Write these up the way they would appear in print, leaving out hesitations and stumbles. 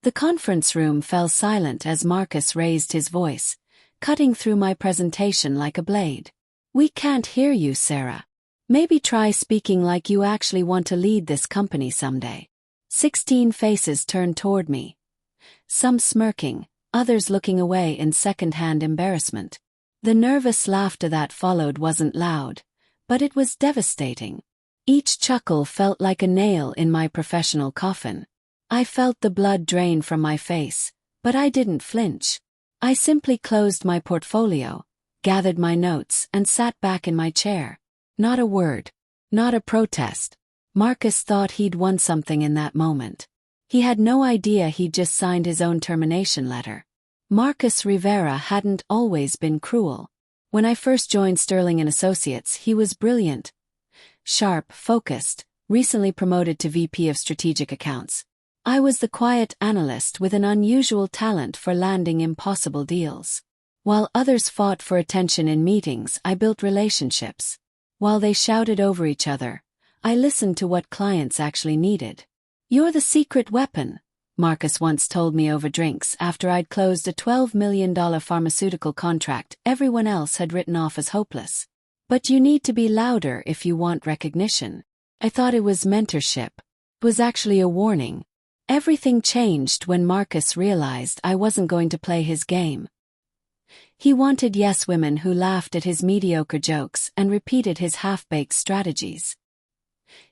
The conference room fell silent as Marcus raised his voice, cutting through my presentation like a blade. "We can't hear you, Sarah. Maybe try speaking like you actually want to lead this company someday." 16 faces turned toward me. Some smirking, others looking away in secondhand embarrassment. The nervous laughter that followed wasn't loud, but it was devastating. Each chuckle felt like a nail in my professional coffin. I felt the blood drain from my face, but I didn't flinch. I simply closed my portfolio, gathered my notes, and sat back in my chair. Not a word. Not a protest. Marcus thought he'd won something in that moment. He had no idea he'd just signed his own termination letter. Marcus Rivera hadn't always been cruel. When I first joined Sterling & Associates, he was brilliant. Sharp, focused, recently promoted to VP of Strategic Accounts. I was the quiet analyst with an unusual talent for landing impossible deals. While others fought for attention in meetings, I built relationships. While they shouted over each other, I listened to what clients actually needed. "You're the secret weapon," Marcus once told me over drinks after I'd closed a $12 million pharmaceutical contract everyone else had written off as hopeless. "But you need to be louder if you want recognition." I thought it was mentorship. It was actually a warning. Everything changed when Marcus realized I wasn't going to play his game. He wanted yes women who laughed at his mediocre jokes and repeated his half-baked strategies.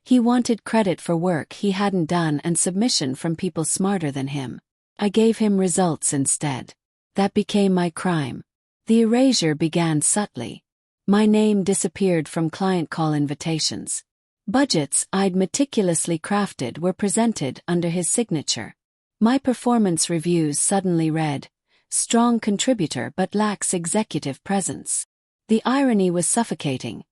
He wanted credit for work he hadn't done and submission from people smarter than him. I gave him results instead. That became my crime. The erasure began subtly. My name disappeared from client call invitations. Budgets I'd meticulously crafted were presented under his signature. My performance reviews suddenly read, "Strong contributor but lacks executive presence." The irony was suffocating.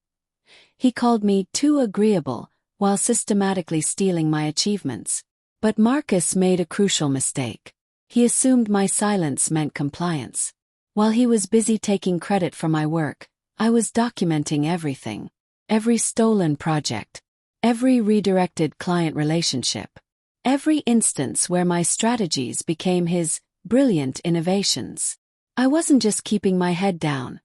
He called me too agreeable, while systematically stealing my achievements. But Marcus made a crucial mistake. He assumed my silence meant compliance. While he was busy taking credit for my work, I was documenting everything. Every stolen project. Every redirected client relationship. Every instance where my strategies became his brilliant innovations. I wasn't just keeping my head down.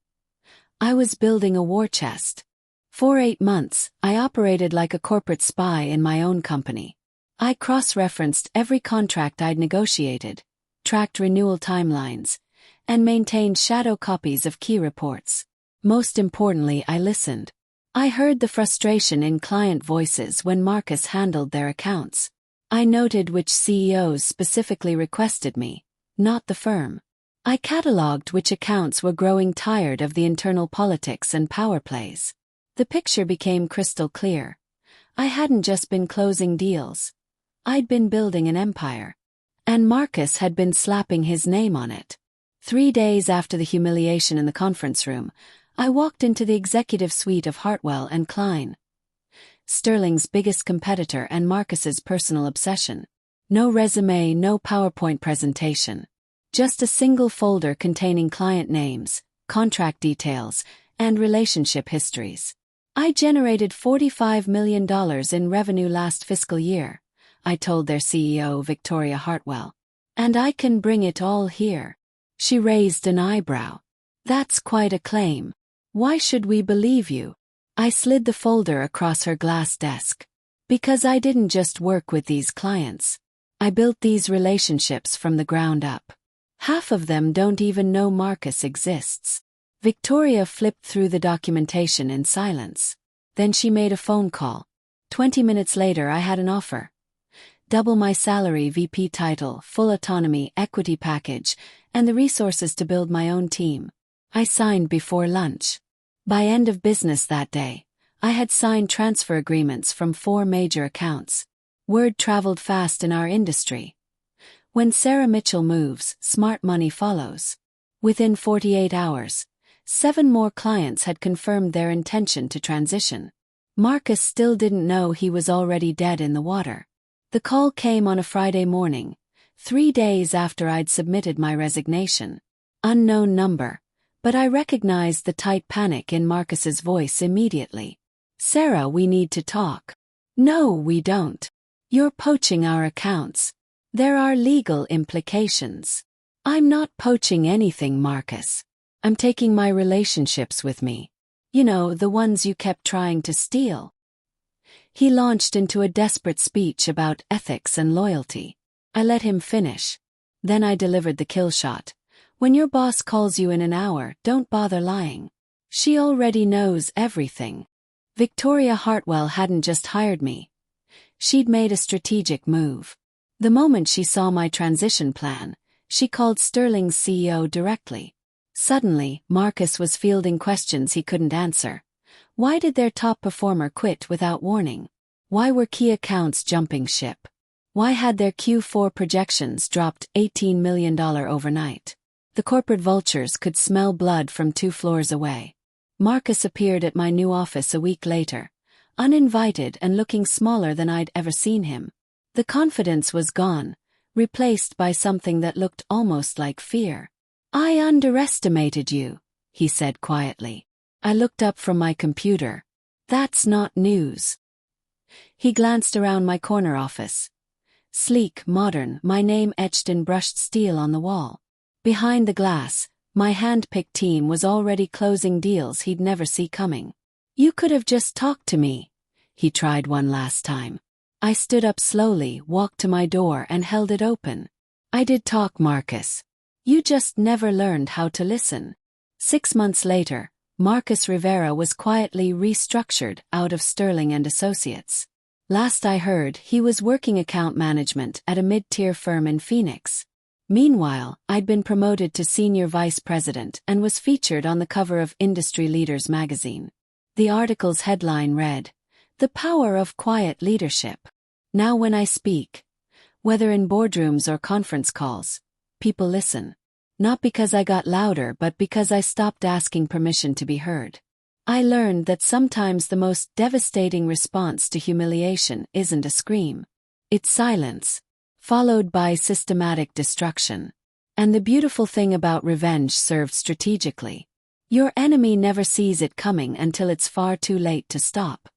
I was building a war chest. For 8 months, I operated like a corporate spy in my own company. I cross-referenced every contract I'd negotiated, tracked renewal timelines, and maintained shadow copies of key reports. Most importantly, I listened. I heard the frustration in client voices when Marcus handled their accounts. I noted which CEOs specifically requested me, not the firm. I cataloged which accounts were growing tired of the internal politics and power plays. The picture became crystal clear. I hadn't just been closing deals. I'd been building an empire. And Marcus had been slapping his name on it. 3 days after the humiliation in the conference room, I walked into the executive suite of Hartwell & Klein. Sterling's biggest competitor and Marcus's personal obsession. No resume, no PowerPoint presentation. Just a single folder containing client names, contract details, and relationship histories. "I generated $45 million in revenue last fiscal year," I told their CEO, Victoria Hartwell. "And I can bring it all here." She raised an eyebrow. "That's quite a claim. Why should we believe you?" I slid the folder across her glass desk. "Because I didn't just work with these clients. I built these relationships from the ground up. Half of them don't even know Marcus exists." Victoria flipped through the documentation in silence. Then she made a phone call. 20 minutes later I had an offer. Double my salary, VP title, full autonomy, equity package, and the resources to build my own team. I signed before lunch. By end of business that day, I had signed transfer agreements from 4 major accounts. Word traveled fast in our industry. When Sarah Mitchell moves, smart money follows. Within 48 hours, 7 more clients had confirmed their intention to transition. Marcus still didn't know he was already dead in the water. The call came on a Friday morning, 3 days after I'd submitted my resignation. Unknown number, but I recognized the tight panic in Marcus's voice immediately. "Sarah, we need to talk." "No, we don't. You're poaching our accounts." There are legal implications. I'm not poaching anything, Marcus. I'm taking my relationships with me. You know, the ones you kept trying to steal. He launched into a desperate speech about ethics and loyalty. I let him finish. Then I delivered the kill shot. When your boss calls you in an hour, don't bother lying. She already knows everything. Victoria Hartwell hadn't just hired me. She'd made a strategic move. The moment she saw my transition plan, she called Sterling's CEO directly. Suddenly, Marcus was fielding questions he couldn't answer. Why did their top performer quit without warning? Why were key accounts jumping ship? Why had their Q4 projections dropped $18 million overnight? The corporate vultures could smell blood from 2 floors away. Marcus appeared at my new office a week later, uninvited and looking smaller than I'd ever seen him. The confidence was gone, replaced by something that looked almost like fear. "I underestimated you," he said quietly. I looked up from my computer. "That's not news." He glanced around my corner office. Sleek, modern, my name etched in brushed steel on the wall. Behind the glass, my hand-picked team was already closing deals he'd never see coming. "You could have just talked to me," he tried one last time. I stood up slowly, walked to my door and held it open. "I did talk, Marcus. You just never learned how to listen." 6 months later, Marcus Rivera was quietly restructured out of Sterling and Associates. Last I heard, he was working account management at a mid-tier firm in Phoenix. Meanwhile, I'd been promoted to senior vice president and was featured on the cover of Industry Leaders magazine. The article's headline read, "The Power of Quiet Leadership." Now when I speak, whether in boardrooms or conference calls, people listen. Not because I got louder, but because I stopped asking permission to be heard. I learned that sometimes the most devastating response to humiliation isn't a scream. It's silence, followed by systematic destruction. And the beautiful thing about revenge served strategically. Your enemy never sees it coming until it's far too late to stop.